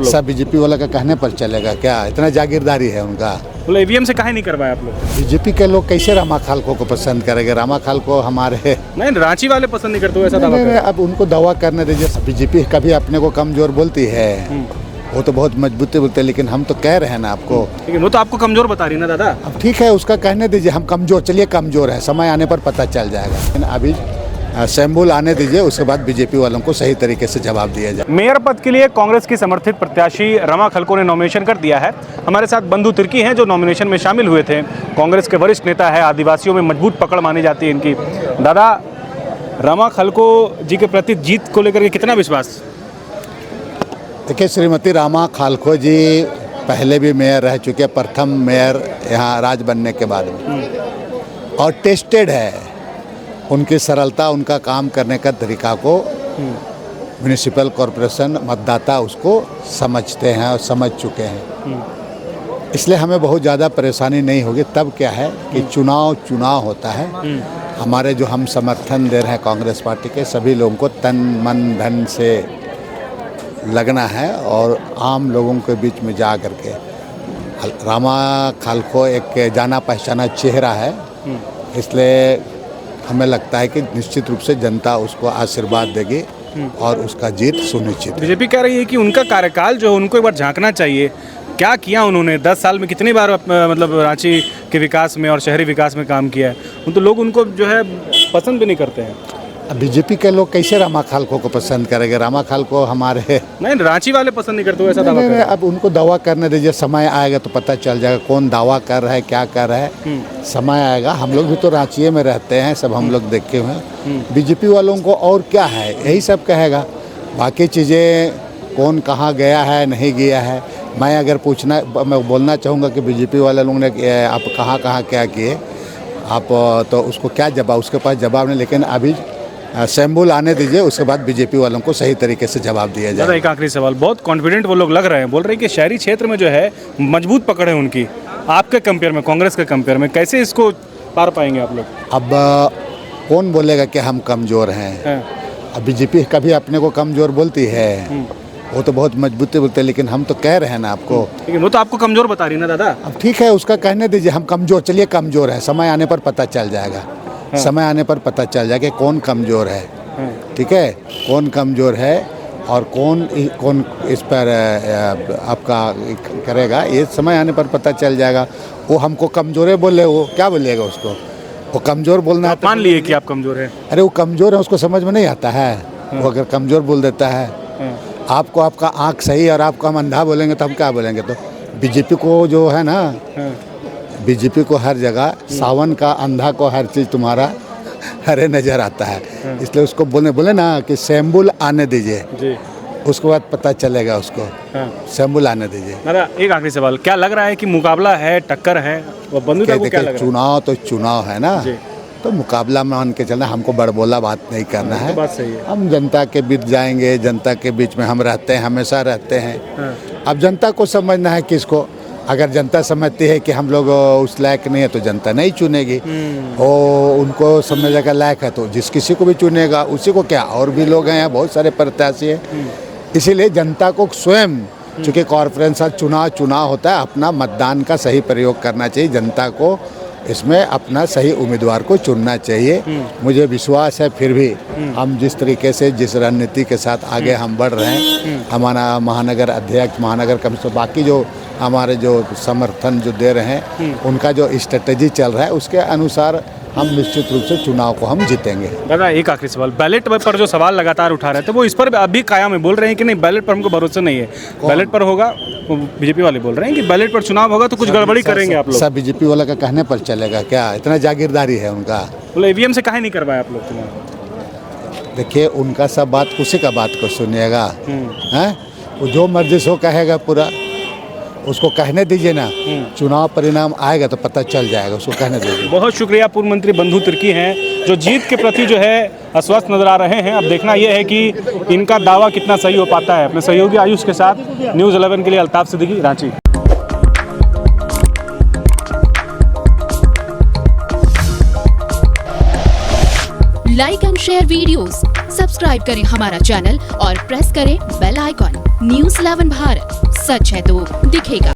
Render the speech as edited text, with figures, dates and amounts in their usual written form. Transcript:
सब बीजेपी वाला का कहने पर चलेगा क्या? इतना जागीरदारी है उनका। बोले ईवीएम से काहे नहीं करवाया आप लोग? बीजेपी के लोग कैसे रामा खालको को पसंद करेंगे? रामा खालको हमारे नहीं, रांची वाले पसंद नहीं करते, ऐसा दावा नहीं, कर। अब उनको दावा करने दीजिए। बीजेपी कभी अपने को कमजोर बोलती है, वो तो बहुत मजबूती बोलते हैं, लेकिन हम तो कह रहे हैं ना आपको। लेकिन वो तो आपको कमजोर बता रही है ना दादा। अब ठीक है, उसका कहने दीजिए, हम कमजोर, चलिए कमजोर है, समय आने पर पता चल जाएगा। लेकिन अभी सैम्बुल आने दीजिए, उसके बाद बीजेपी वालों को सही तरीके से जवाब दिया जाए। मेयर पद के लिए कांग्रेस की समर्थित प्रत्याशी रमा खलको ने नॉमिनेशन कर दिया है। हमारे साथ बंधु तिर्की हैं जो नॉमिनेशन में शामिल हुए थे। कांग्रेस के वरिष्ठ नेता है, आदिवासियों में मजबूत पकड़ मानी जाती है इनकी। दादा, रमा खलको जी के प्रति जीत को लेकर के कितना विश्वास? देखिए, श्रीमती रामा खालको जी पहले भी मेयर रह चुके, प्रथम मेयर यहाँ राज बनने के बाद में, और टेस्टेड है। उनकी सरलता, उनका काम करने का तरीका को म्यूनिसिपल कॉरपोरेशन मतदाता उसको समझते हैं और समझ चुके हैं, इसलिए हमें बहुत ज़्यादा परेशानी नहीं होगी। तब क्या है कि चुनाव होता है, हमारे जो हम समर्थन दे रहे हैं कांग्रेस पार्टी के सभी लोगों को तन मन धन से लगना है और आम लोगों के बीच में जा कर के। रामा खालको एक जाना पहचाना चेहरा है, इसलिए हमें लगता है कि निश्चित रूप से जनता उसको आशीर्वाद देगी और उसका जीत सुनिश्चित है। बीजेपी कह रही है कि उनका कार्यकाल जो है उनको एक बार झांकना चाहिए। क्या किया उन्होंने 10 साल में? कितनी बार मतलब रांची के विकास में और शहरी विकास में काम किया है? तो लोग उनको जो है पसंद भी नहीं करते हैं। अब बीजेपी के लोग कैसे रामा खालको को पसंद करेंगे? रामा खालको हमारे नहीं, रांची वाले पसंद नहीं करते, ऐसा दावा कर। अब उनको दावा करने दीजिए, समय आएगा तो पता चल जाएगा कौन दावा कर रहा है, क्या कर रहा है। समय आएगा, हम लोग भी तो रांची में रहते हैं, सब हम लोग देखे हुए हैं। बीजेपी वालों को और क्या है, यही सब कहेगा। बाकी चीज़ें कौन कहाँ गया है नहीं गया है, मैं अगर मैं बोलना चाहूँगा कि बीजेपी वाले लोगों ने आप कहाँ कहाँ क्या किए, आप तो उसको क्या जवाब, उसके पास जवाब नहीं। लेकिन अभी सैम्बुल आने दीजिए, उसके बाद बीजेपी वालों को सही तरीके से जवाब दिया जाए। एक आखिरी सवाल, बहुत कॉन्फिडेंट वो लोग लग रहे हैं, बोल रहे हैं कि शहरी क्षेत्र में जो है मजबूत पकड़ है उनकी। आपके कंपेयर में, कांग्रेस के कंपेयर में कैसे इसको पार पाएंगे आप लोग? अब कौन बोलेगा कि हम कमज़ोर हैं? अब बीजेपी कभी अपने को कमज़ोर बोलती है, वो तो बहुत मजबूती बोलते हैं, लेकिन हम तो कह रहे हैं ना आपको। लेकिन वो तो आपको कमज़ोर बता रही है ना दादा। अब ठीक है, उसका कहने दीजिए, हम कमज़ोर, चलिए कमज़ोर है, समय आने पर पता चल जाएगा। समय आने पर पता चल जाएगा कि कौन कमज़ोर है। ठीक है, कौन कमज़ोर है और कौन इस पर आपका करेगा, ये समय आने पर पता चल जाएगा। वो हमको कमज़ोर बोले, वो क्या बोलेगा उसको? वो कमज़ोर बोलना है, मान लिए कि आप कमज़ोर हैं। अरे वो कमज़ोर है, उसको समझ में नहीं आता है। वो अगर कमज़ोर बोल देता है, आपको आपका आँख सही और आपको हम अंधा बोलेंगे तो हम क्या बोलेंगे? तो बीजेपी को जो है ना, बीजेपी को हर जगह सावन का अंधा को हर चीज़ तुम्हारा हरे नज़र आता है, इसलिए उसको बोले ना कि सैम्बुल आने दीजिए, उसके बाद पता चलेगा उसको। सैम्बुल आने दीजिए। दादा, एक आखिरी सवाल, क्या लग रहा है कि मुकाबला है, टक्कर है? वो बंधु को क्या लग रहा है? चुनाव तो चुनाव है ना, तो मुकाबला मान के चलना, हमको बड़बोला बात नहीं करना है। बात सही है। हम जनता के बीच जाएंगे, जनता के बीच में हम रहते हैं, हमेशा रहते हैं। अब जनता को समझना है किसको। अगर जनता समझती है कि हम लोग उस लायक नहीं है तो जनता नहीं चुनेगी। और उनको समझने का लायक है तो जिस किसी को भी चुनेगा, उसी को क्या, और भी लोग हैं यहाँ, बहुत सारे प्रत्याशी हैं। इसीलिए जनता को स्वयं, चूँकि कॉर्पोरेशन चुनाव होता है, अपना मतदान का सही प्रयोग करना चाहिए। जनता को इसमें अपना सही उम्मीदवार को चुनना चाहिए। मुझे विश्वास है फिर भी हम जिस तरीके से, जिस रणनीति के साथ आगे हम बढ़ रहे हैं, हमारा महानगर अध्यक्ष, महानगर कमिश्नर, बाकी जो हमारे जो समर्थन जो दे रहे हैं, उनका जो स्ट्रेटजी चल रहा है, उसके अनुसार हम निश्चित रूप से चुनाव को हम जीतेंगे। दादा, एक आखिरी सवाल, बैलेट पर जो सवाल लगातार उठा रहे थे, वो इस पर अभी कायम है, बोल रहे हैं कि नहीं बैलेट पर हमको भरोसा नहीं है। बैलेट पर होगा, बीजेपी वाले बोल रहे हैं कि बैलेट पर चुनाव होगा तो कुछ गड़बड़ी करेंगे आप लोग। सब बीजेपी वाला का कहने पर चलेगा क्या? इतना जागीरदारी है उनका। बोले ईवीएम से काहे नहीं करवाया आप लोग चुनाव? देखिए, उनका सब बात, उसी का बात को सुनिएगा। हैं, वो जो मर्जी सो कहेगा, पूरा उसको कहने दीजिए ना। चुनाव परिणाम आएगा तो पता चल जाएगा, उसको कहने दीजिए। बहुत शुक्रिया। पूर्व मंत्री बंधु तिर्की हैं जो जीत के प्रति जो है आश्वस्त नजर आ रहे हैं। अब देखना यह है कि इनका दावा कितना सही हो पाता है। अपने सहयोगी आयुष के साथ न्यूज़ 11 के लिए Altaf Siddiqui, Ranchi. Like and share videos, subscribe करें हमारा चैनल और प्रेस करें बेल आइकॉन। न्यूज़ 11 भारत, सच है तो दिखेगा।